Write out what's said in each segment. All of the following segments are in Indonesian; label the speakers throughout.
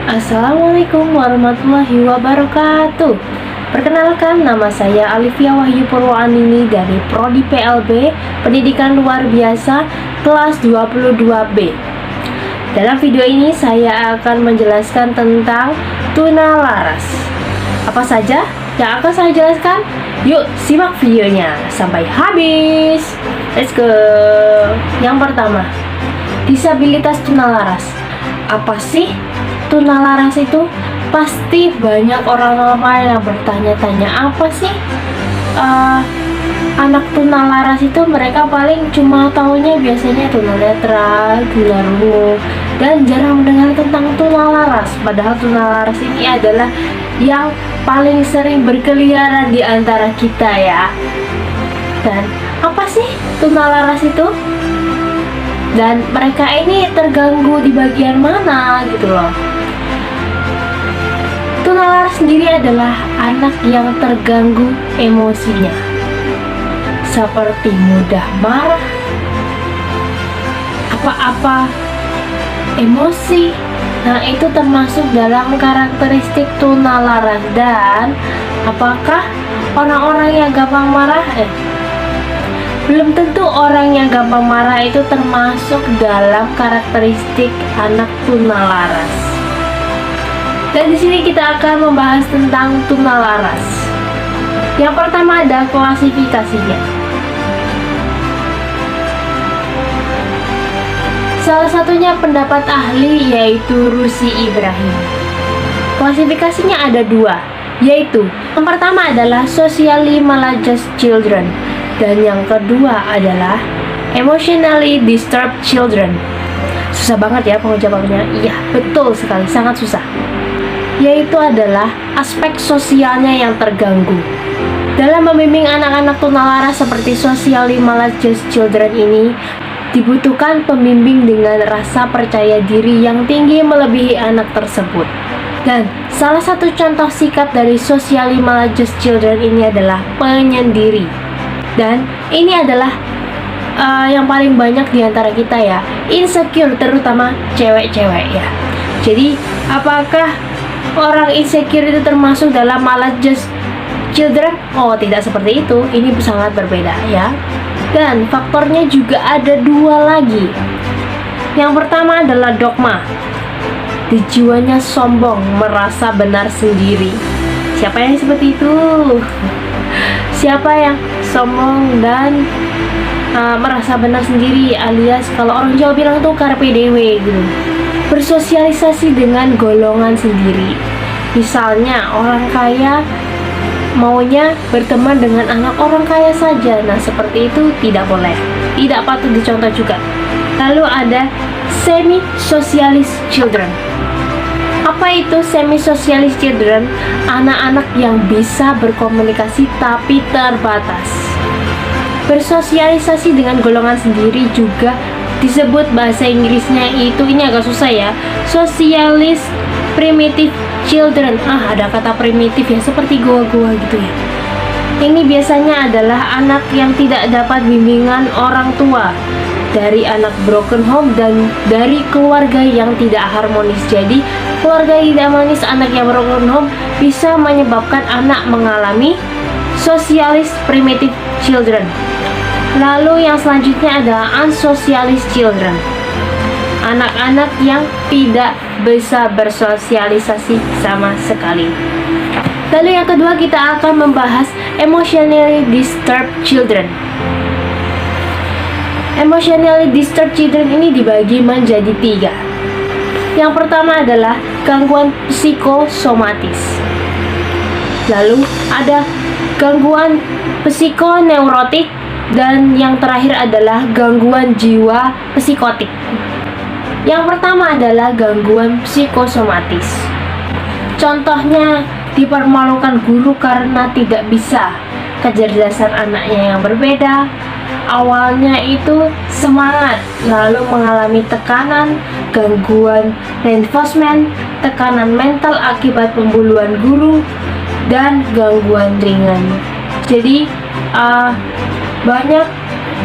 Speaker 1: Assalamualaikum warahmatullahi wabarakatuh. Perkenalkan, nama saya Alivia Wahyu Purwoanini dari Prodi PLB Pendidikan Luar Biasa kelas 22B. Dalam video ini saya akan menjelaskan tentang tuna laras. Apa saja yang akan saya jelaskan? Yuk simak videonya sampai habis. Let's go. Yang pertama, disabilitas tuna laras. Apa sih tuna laras itu? Pasti banyak orang normal yang bertanya-tanya, apa sih anak tuna laras itu? Mereka paling cuma taunya biasanya tunanetra, tunarungu, dan jarang mendengar tentang tuna laras. Padahal tuna laras ini adalah yang paling sering berkeliaran di antara kita ya. Dan apa sih tuna laras itu? Dan mereka ini terganggu di bagian mana gitu loh. Tuna laras sendiri adalah anak yang terganggu emosinya, seperti mudah marah, apa-apa emosi. Nah, itu termasuk dalam karakteristik tuna laras. Dan apakah orang-orang yang gampang marah? Belum tentu orang yang gampang marah itu termasuk dalam karakteristik anak tuna laras. Dan di sini kita akan membahas tentang tuna laras. Yang pertama ada klasifikasinya. Salah satunya pendapat ahli yaitu Rusi Ibrahim. Klasifikasinya ada dua, yaitu yang pertama adalah socially malajust children, dan yang kedua adalah emotionally disturbed children. Susah banget ya pengucapannya. Iya, betul sekali, sangat susah. Yaitu adalah aspek sosialnya yang terganggu. Dalam membimbing anak-anak tuna laras seperti socially malajust children ini, dibutuhkan pembimbing dengan rasa percaya diri yang tinggi melebihi anak tersebut. Dan salah satu contoh sikap dari socially malajust children ini adalah penyendiri. Dan ini adalah yang paling banyak di antara kita ya, insecure, terutama cewek-cewek ya. Jadi apakah orang insecure itu termasuk dalam malajust children? Oh, tidak seperti itu. Ini sangat berbeda ya. Dan faktornya juga ada dua lagi. Yang pertama adalah dogma. Di jiwanya sombong, merasa benar sendiri. Siapa yang seperti itu? Siapa yang sombong dan merasa benar sendiri, alias kalau orang Jawa bilang tuh carpe diem gitu. Bersosialisasi dengan golongan sendiri. Misalnya orang kaya maunya berteman dengan anak orang kaya saja. Nah, seperti itu tidak boleh, tidak patut dicontoh juga. Lalu ada semi-socialist children. Apa itu semi-socialist children? Anak-anak yang bisa berkomunikasi tapi terbatas. Bersosialisasi dengan golongan sendiri juga disebut bahasa Inggrisnya itu, ini agak susah ya, socialist primitive children. Ada kata primitif ya, seperti goa-goa gitu ya. Ini biasanya adalah anak yang tidak dapat bimbingan orang tua, dari anak broken home dan dari keluarga yang tidak harmonis. Jadi keluarga yang tidak harmonis, anak yang broken home bisa menyebabkan anak mengalami socialist primitive children. Lalu yang selanjutnya adalah unsocialist children. Anak-anak yang tidak bisa bersosialisasi sama sekali. Lalu yang kedua kita akan membahas emotionally disturbed children. Emotionally disturbed children ini dibagi menjadi tiga. Yang pertama adalah gangguan psikosomatis. Lalu ada gangguan psikoneurotik, dan yang terakhir adalah gangguan jiwa psikotik. Yang pertama adalah gangguan psikosomatis. Contohnya, dipermalukan guru karena tidak bisa. Kecerdasan anaknya yang berbeda. Awalnya itu semangat, lalu mengalami tekanan, gangguan reinforcement, tekanan mental akibat pembuluan guru, dan gangguan ringan. Jadi banyak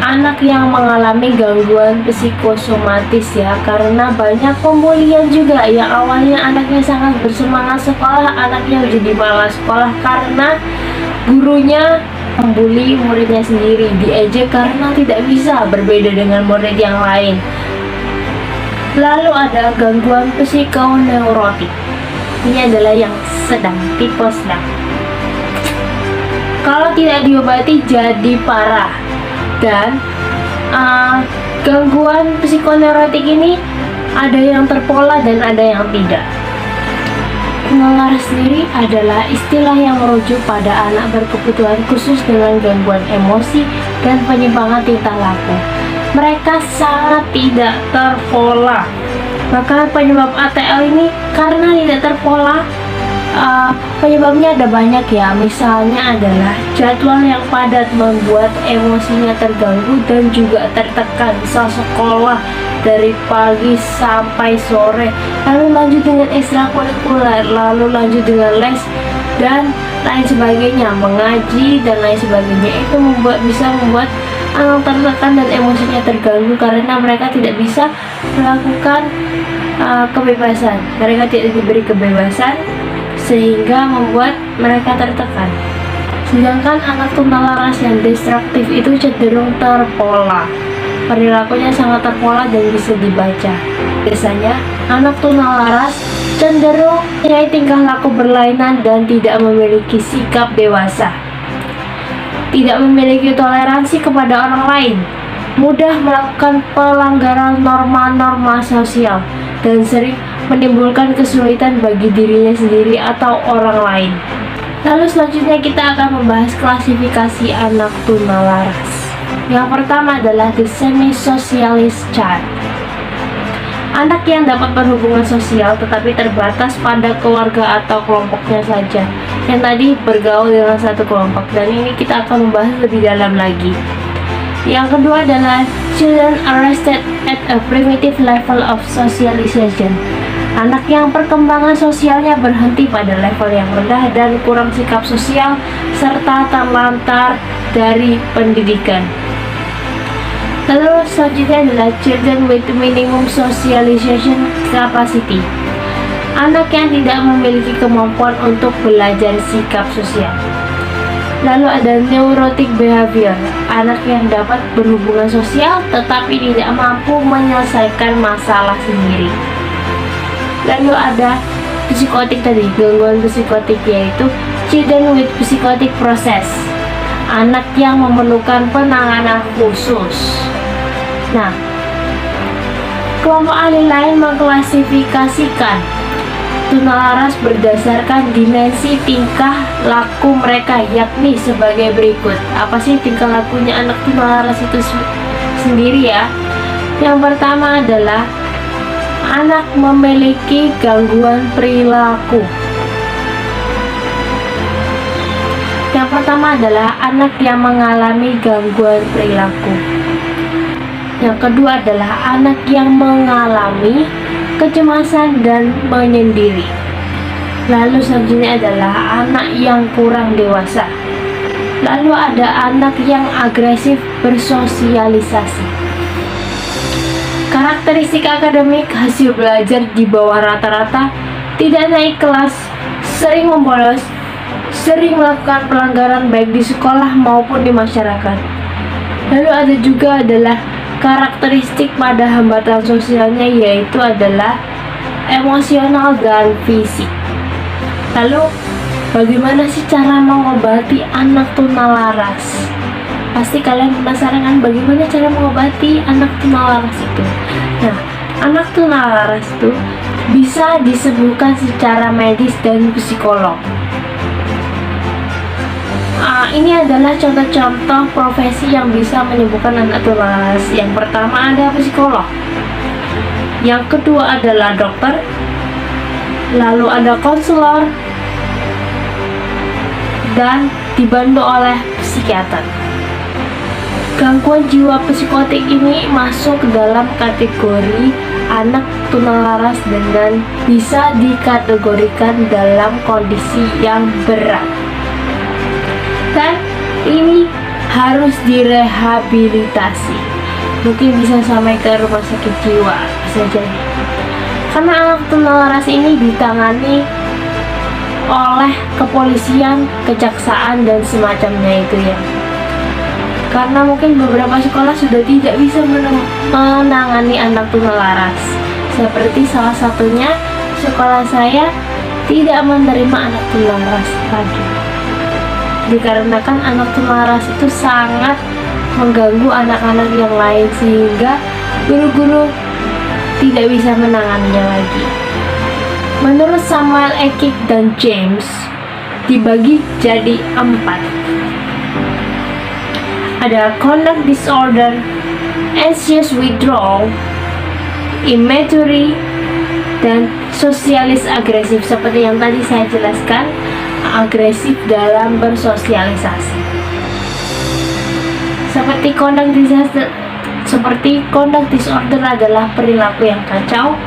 Speaker 1: anak yang mengalami gangguan psikosomatis ya, karena banyak pembulian juga. Yang awalnya anaknya sangat bersemangat sekolah, anaknya jadi malas sekolah karena gurunya membuli muridnya sendiri, diejek karena tidak bisa berbeda dengan murid yang lain. Lalu ada gangguan psikoneurotik. Ini adalah yang sedang, tipe sedang. Kalau tidak diobati jadi parah. Dan gangguan psikoneurotik ini ada yang terpola dan ada yang tidak. Tunalarah sendiri adalah istilah yang merujuk pada anak berkebutuhan khusus dengan gangguan emosi dan penyimpangan tingkah laku. Mereka sangat tidak terpola. Maka penyebab ATL ini karena tidak terpola, penyebabnya ada banyak ya. Misalnya adalah jadwal yang padat membuat emosinya terganggu dan juga tertekan. Misal sekolah dari pagi sampai sore, lalu lanjut dengan ekstrakurikuler, lalu lanjut dengan les dan lain sebagainya, mengaji dan lain sebagainya. Itu bisa membuat anak tertekan dan emosinya terganggu karena mereka tidak bisa melakukan kebebasan. Mereka tidak diberi kebebasan sehingga membuat mereka tertekan. Sedangkan anak tunalaras yang destruktif itu cenderung terpola. Perilakunya sangat terpola dan bisa dibaca. Biasanya anak tunalaras cenderung mempunyai tingkah laku berlainan dan tidak memiliki sikap dewasa. Tidak memiliki toleransi kepada orang lain, mudah melakukan pelanggaran norma-norma sosial, dan sering menimbulkan kesulitan bagi dirinya sendiri atau orang lain. Lalu selanjutnya kita akan membahas klasifikasi anak tunalaras. Yang pertama adalah the semi-socialist child. Anak yang dapat berhubungan sosial tetapi terbatas pada keluarga atau kelompoknya saja. Yang tadi bergaul dengan satu kelompok, dan ini kita akan membahas lebih dalam lagi. Yang kedua adalah children arrested at a primitive level of socialization. Anak yang perkembangan sosialnya berhenti pada level yang rendah dan kurang sikap sosial serta terlantar dari pendidikan. Lalu selanjutnya adalah children with minimum socialization capacity. Anak yang tidak memiliki kemampuan untuk belajar sikap sosial. Lalu ada neurotic behavior, anak yang dapat berhubungan sosial tetapi tidak mampu menyelesaikan masalah sendiri. Lalu ada psikotik tadi, gangguan psikotik, yaitu children with psychotic process, anak yang memerlukan penanganan khusus. Nah, kelompok ahli lain mengklasifikasikan tunalaras berdasarkan dimensi tingkah laku mereka, yakni sebagai berikut. Apa sih tingkah lakunya anak tunalaras itu sendiri ya? Yang pertama adalah anak memiliki gangguan perilaku. Yang pertama adalah anak yang mengalami gangguan perilaku. Yang kedua adalah anak yang mengalami kecemasan dan menyendiri. Lalu selanjutnya adalah anak yang kurang dewasa. Lalu ada anak yang agresif bersosialisasi. Karakteristik akademik: hasil belajar di bawah rata-rata, tidak naik kelas, sering membolos, sering melakukan pelanggaran baik di sekolah maupun di masyarakat. Lalu ada juga adalah karakteristik pada hambatan sosialnya, yaitu adalah emosional dan fisik. Lalu bagaimana sih cara mengobati anak tunalaras? Pasti kalian penasaran kan bagaimana cara mengobati anak tunalaras itu. Nah, anak tunalaras itu bisa disembuhkan secara medis dan psikolog. Ini adalah contoh-contoh profesi yang bisa menyembuhkan anak tunalaras. Yang pertama ada psikolog, yang kedua adalah dokter, lalu ada konselor, dan dibantu oleh psikiater. Gangguan jiwa psikotik ini masuk dalam kategori anak tunalaras dan bisa dikategorikan dalam kondisi yang berat. Dan ini harus direhabilitasi. Mungkin bisa sampai ke rumah sakit jiwa, bisa jadi. Karena anak tunalaras ini ditangani oleh kepolisian, kejaksaan, dan semacamnya itu ya. Karena mungkin beberapa sekolah sudah tidak bisa menangani anak tunalaras. Seperti salah satunya sekolah saya tidak menerima anak tunalaras lagi. Dikarenakan anak tunalaras itu sangat mengganggu anak-anak yang lain sehingga guru-guru tidak bisa menanganinya lagi. Menurut Samuel Ekik dan James, dibagi jadi 4. Ada conduct disorder, anxious withdrawal, immaturity, dan sosialis agresif. Seperti yang tadi saya jelaskan, agresif dalam bersosialisasi. Seperti conduct disorder adalah perilaku yang kacau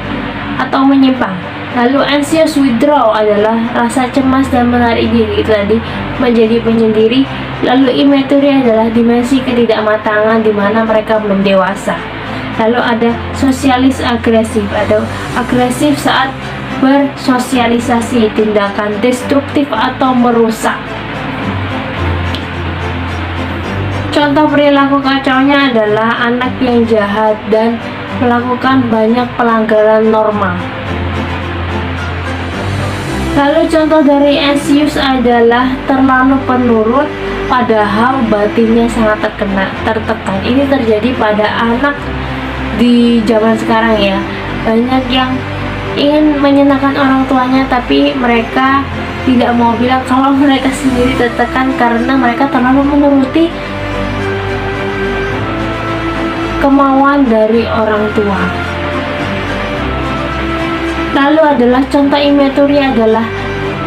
Speaker 1: atau menyimpang. Lalu anxious withdrawal adalah rasa cemas dan menarik diri itu tadi menjadi penyendiri. Lalu immaturity adalah dimensi ketidakmatangan di mana mereka belum dewasa. Lalu ada sosialis agresif atau agresif saat bersosialisasi, tindakan destruktif atau merusak. Contoh perilaku kacaunya adalah anak yang jahat dan melakukan banyak pelanggaran norma. Lalu contoh dari anxious adalah terlalu penurut padahal batinnya sangat tertekan. Ini terjadi pada anak di zaman sekarang ya. Banyak yang ingin menyenangkan orang tuanya tapi mereka tidak mau bilang kalau mereka sendiri tertekan karena mereka terlalu menuruti kemauan dari orang tua. Lalu adalah contoh immaturity adalah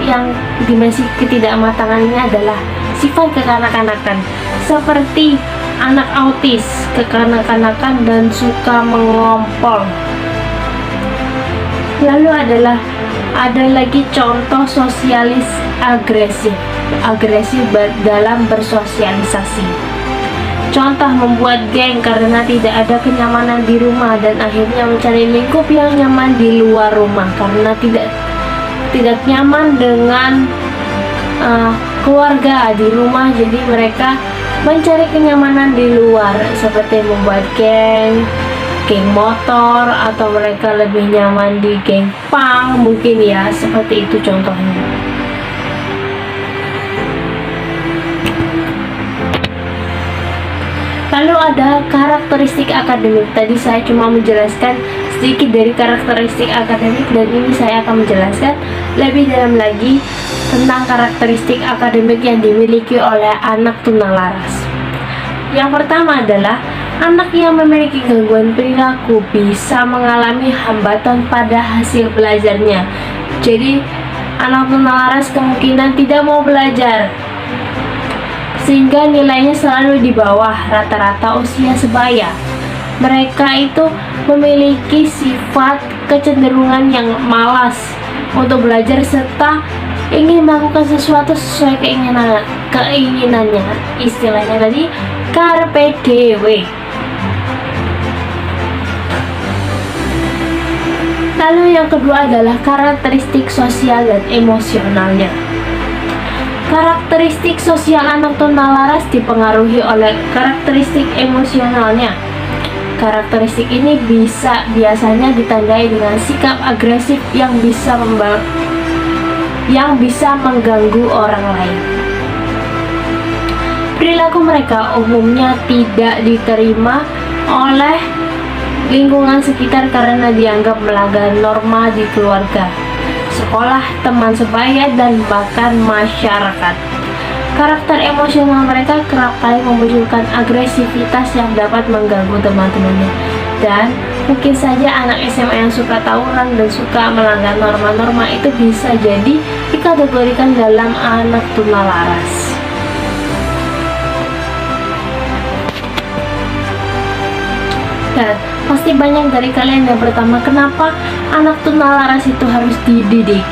Speaker 1: yang dimensi ketidakmatangannya adalah sifat kekanak-kanakan seperti anak autis, kekanak-kanakan dan suka mengompol. Lalu ada lagi contoh sosialis agresif dalam bersosialisasi. Contoh membuat geng karena tidak ada kenyamanan di rumah dan akhirnya mencari lingkup yang nyaman di luar rumah karena tidak nyaman dengan keluarga di rumah, jadi mereka mencari kenyamanan di luar seperti membuat geng motor atau mereka lebih nyaman di geng punk mungkin ya, seperti itu contohnya. Lalu ada karakteristik akademik. Tadi saya cuma menjelaskan sedikit dari karakteristik akademik dan ini saya akan menjelaskan lebih dalam lagi tentang karakteristik akademik yang dimiliki oleh anak tunalaras. Yang pertama adalah anak yang memiliki gangguan perilaku bisa mengalami hambatan pada hasil belajarnya. Jadi anak tunalaras kemungkinan tidak mau belajar sehingga nilainya selalu di bawah rata-rata usia sebaya. Mereka itu memiliki sifat kecenderungan yang malas untuk belajar serta ingin melakukan sesuatu sesuai keinginannya. Istilahnya tadi carpe diem. Lalu yang kedua adalah karakteristik sosial dan emosionalnya. Karakteristik sosial anak tunalaras dipengaruhi oleh karakteristik emosionalnya. Karakteristik ini biasanya ditandai dengan sikap agresif yang bisa mengganggu orang lain. Perilaku mereka umumnya tidak diterima oleh lingkungan sekitar karena dianggap melanggar norma di keluarga, sekolah, teman sebaya, dan bahkan masyarakat. Karakter emosional mereka kerap kali memunculkan agresivitas yang dapat mengganggu teman-temannya. Dan mungkin saja anak SMA yang suka tawuran dan suka melanggar norma-norma itu bisa jadi dikategorikan dalam anak tunalaras. Dan pasti banyak dari kalian yang pertama, kenapa anak tunalaras itu harus dididik?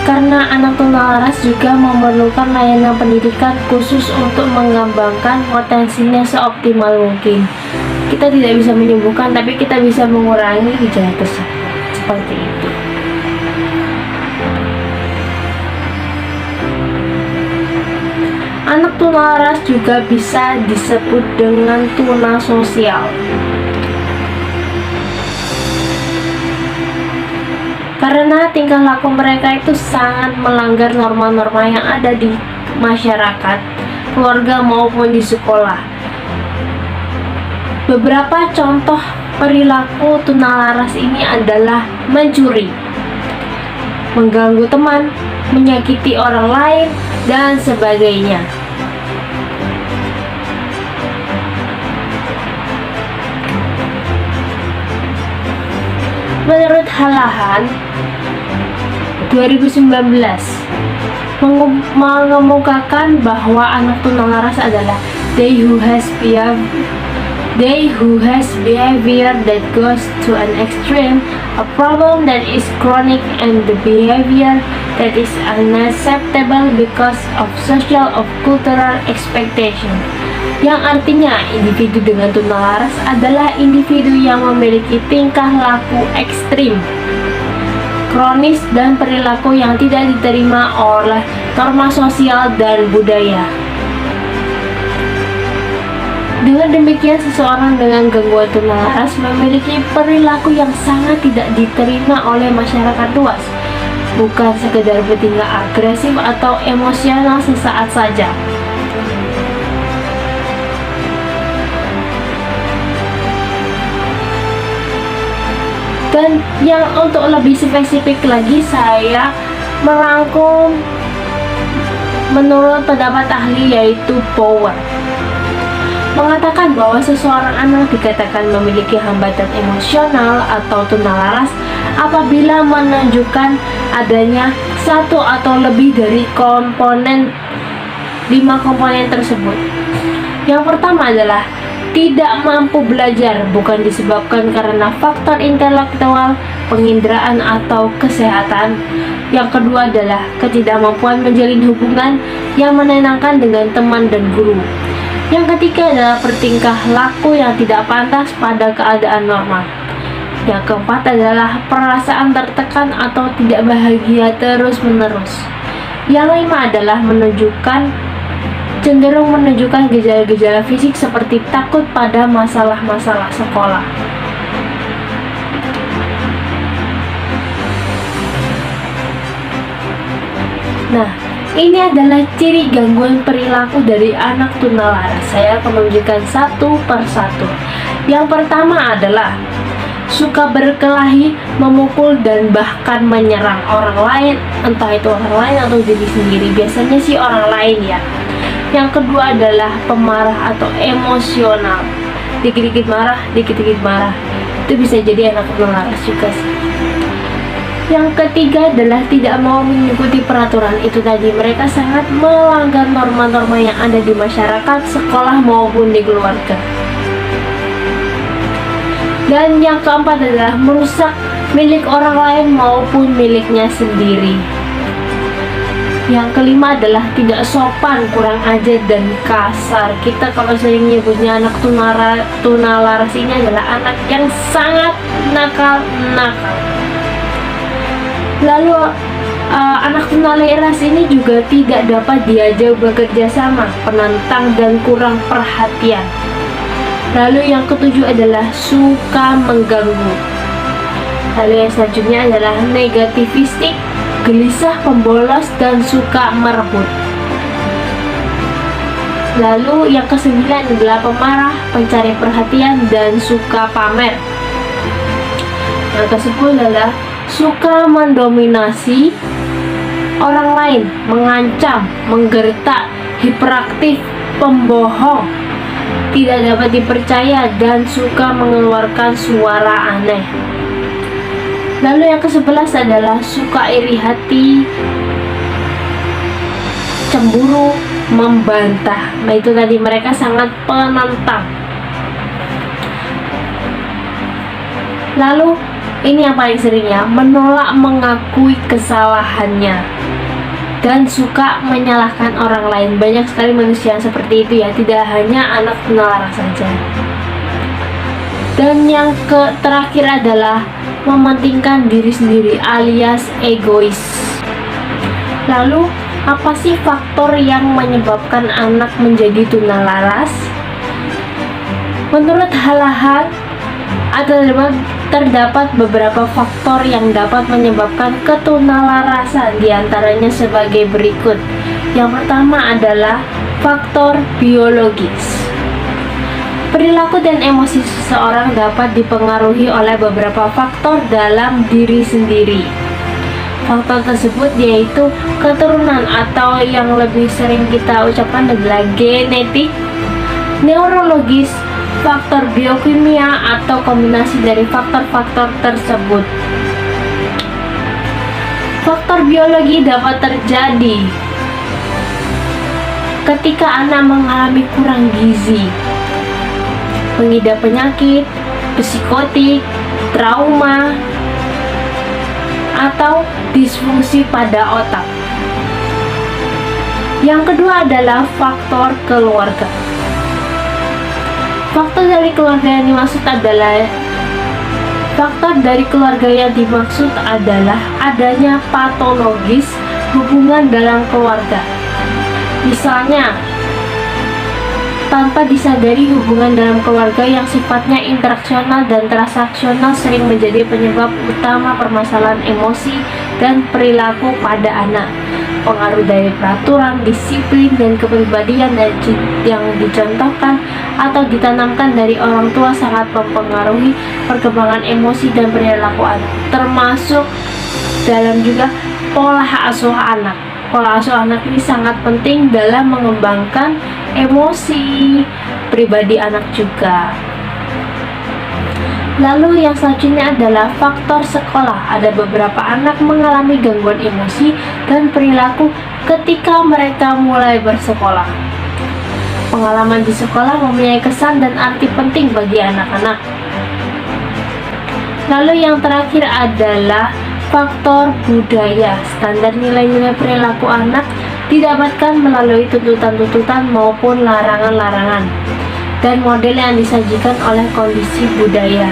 Speaker 1: karena anak tunalaras juga memerlukan layanan pendidikan khusus untuk mengembangkan potensinya seoptimal mungkin. Kita tidak bisa menyembuhkan, tapi kita bisa mengurangi gejala tersebut. Seperti itu. Anak tunalaras juga bisa disebut dengan tuna sosial. Karena tingkah laku mereka itu sangat melanggar norma-norma yang ada di masyarakat, keluarga maupun di sekolah. Beberapa contoh perilaku tunalaras ini adalah mencuri, mengganggu teman, menyakiti orang lain, dan sebagainya. Menurut Halahan 2019 mengemukakan bahwa anak tunalaras adalah they who has behavior that goes to an extreme, a problem that is chronic, and the behavior that is unacceptable because of social or cultural expectation. Yang artinya individu dengan tunalaras adalah individu yang memiliki tingkah laku ekstrim, kronis, dan perilaku yang tidak diterima oleh norma sosial dan budaya. Dengan demikian, seseorang dengan gangguan tunalaras memiliki perilaku yang sangat tidak diterima oleh masyarakat luas, bukan sekedar bertingkah agresif atau emosional sesaat saja. Dan yang untuk lebih spesifik lagi, saya merangkum menurut pendapat ahli, yaitu Power, mengatakan bahwa seseorang anak dikatakan memiliki hambatan emosional atau tunalaras apabila menunjukkan adanya satu atau lebih dari 5 komponen tersebut. Yang pertama adalah tidak mampu belajar, bukan disebabkan karena faktor intelektual, penginderaan, atau kesehatan. Yang kedua adalah ketidakmampuan menjalin hubungan yang menenangkan dengan teman dan guru. Yang ketiga adalah bertingkah laku yang tidak pantas pada keadaan normal. Yang keempat adalah perasaan tertekan atau tidak bahagia terus-menerus. Yang lima adalah cenderung menunjukkan gejala-gejala fisik seperti takut pada masalah-masalah sekolah. Nah, ini adalah ciri gangguan perilaku dari anak tunalaras. Saya akan menunjukkan satu per satu. Yang pertama adalah suka berkelahi, memukul, dan bahkan menyerang orang lain, entah itu orang lain atau diri sendiri. Biasanya sih orang lain ya. Yang kedua adalah pemarah atau emosional, dikit-dikit marah, dikit-dikit marah. Itu bisa jadi anak tunalaras juga sih. Yang ketiga adalah tidak mau mengikuti peraturan. Itu tadi, mereka sangat melanggar norma-norma yang ada di masyarakat, sekolah maupun di keluarga. Dan yang keempat adalah merusak milik orang lain maupun miliknya sendiri. Yang kelima adalah tidak sopan, kurang ajar, dan kasar. Kita kalau sering nyebutnya anak tunalaras ini adalah anak yang sangat nakal. Lalu anak tunalaras ini juga tidak dapat diajak bekerja sama, penantang, dan kurang perhatian. Lalu yang ketujuh adalah suka mengganggu. Lalu yang selanjutnya adalah negativistik, gelisah, pembolos, dan suka merebut. Lalu yang kesembilan adalah pemarah, pencari perhatian, dan suka pamer. Yang kesepuluh adalah suka mendominasi orang lain, mengancam, menggertak, hiperaktif, pembohong, tidak dapat dipercaya, dan suka mengeluarkan suara aneh. Lalu yang ke-11 adalah suka iri hati, cemburu, membantah. Nah, itu tadi, mereka sangat penantang. Lalu ini yang paling seringnya, menolak mengakui kesalahannya dan suka menyalahkan orang lain. Banyak sekali manusia yang seperti itu ya, tidak hanya anak tunalaras saja. Dan yang terakhir adalah mementingkan diri sendiri alias egois. Lalu, apa sih faktor yang menyebabkan anak menjadi tunalaras? Menurut Halahan, terdapat beberapa faktor yang dapat menyebabkan ketunalarasan, diantaranya sebagai berikut. Yang pertama adalah faktor biologis. Perilaku dan emosi seseorang dapat dipengaruhi oleh beberapa faktor dalam diri sendiri. Faktor tersebut yaitu keturunan atau yang lebih sering kita ucapkan adalah genetik, neurologis, faktor biokimia, atau kombinasi dari faktor-faktor tersebut. Faktor biologi dapat terjadi ketika anak mengalami kurang gizi, mengidap penyakit, psikotik, trauma, atau disfungsi pada otak. Yang kedua adalah faktor keluarga. Faktor dari keluarga yang dimaksud adalah adanya patologis hubungan dalam keluarga. Misalnya, tanpa disadari hubungan dalam keluarga yang sifatnya interaksional dan transaksional sering menjadi penyebab utama permasalahan emosi dan perilaku pada anak. Pengaruh dari peraturan, disiplin, dan kepribadian yang dicontohkan atau ditanamkan dari orang tua sangat mempengaruhi perkembangan emosi dan perilaku anak, termasuk dalam juga pola asuh anak. Pola asuh anak ini sangat penting dalam mengembangkan emosi pribadi anak juga. Lalu yang selanjutnya adalah faktor sekolah. Ada beberapa anak mengalami gangguan emosi dan perilaku ketika mereka mulai bersekolah. Pengalaman di sekolah mempunyai kesan dan arti penting bagi anak-anak. Lalu yang terakhir adalah faktor budaya. Standar nilai-nilai perilaku anak didapatkan melalui tuntutan-tuntutan maupun larangan-larangan dan model yang disajikan oleh kondisi budaya.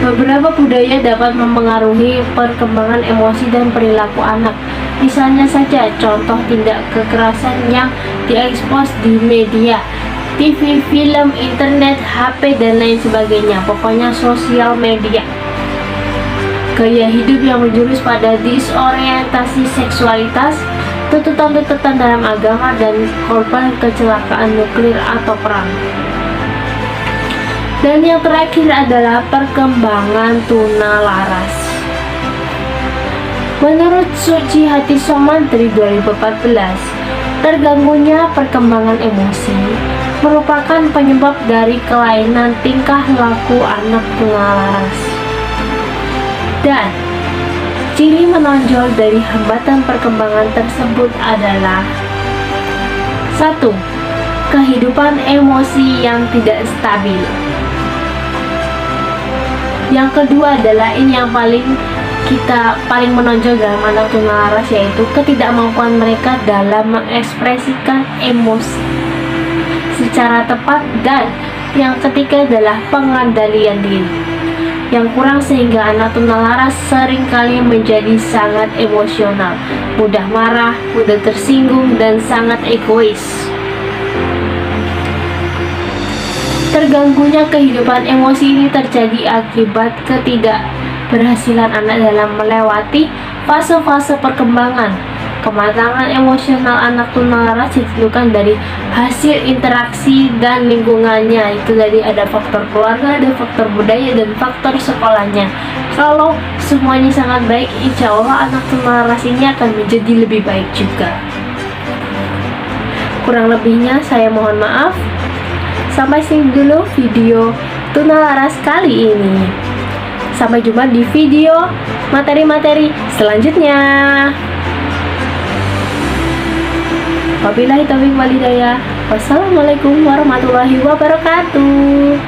Speaker 1: Beberapa budaya dapat mempengaruhi perkembangan emosi dan perilaku anak. Misalnya saja contoh tindak kekerasan yang diekspos di media, TV, film, internet, HP, dan lain sebagainya. Pokoknya sosial media. Gaya hidup yang menjurus pada disorientasi seksualitas, tuntutan-tuntutan dalam agama, dan korban kecelakaan nuklir atau perang. Dan yang terakhir adalah perkembangan tunalaras. Menurut Suci Hati Somantri 2014, terganggunya perkembangan emosi merupakan penyebab dari kelainan tingkah laku anak tunalaras. Dan ciri menonjol dari hambatan perkembangan tersebut adalah 1. Kehidupan emosi yang tidak stabil. Yang kedua adalah ini yang paling menonjol dalam anak tunalaras, yaitu ketidakmampuan mereka dalam mengekspresikan emosi secara tepat, dan yang ketiga adalah pengendalian diri yang kurang sehingga anak tunalaras seringkali menjadi sangat emosional, mudah marah, mudah tersinggung, dan sangat egois. Terganggunya kehidupan emosi ini terjadi akibat ketidakberhasilan anak dalam melewati fase-fase perkembangan. Kematangan emosional anak tunalaras ditentukan dari hasil interaksi dan lingkungannya. Itu tadi ada faktor keluarga, ada faktor budaya, dan faktor sekolahnya. Kalau semuanya sangat baik, insya Allah anak tunalaras ini akan menjadi lebih baik juga. Kurang lebihnya saya mohon maaf. Sampai sini dulu video tunalaras kali ini. Sampai jumpa di video materi-materi selanjutnya. Wabillahi taufiq wal hidayah. Wassalamualaikum warahmatullahi wabarakatuh.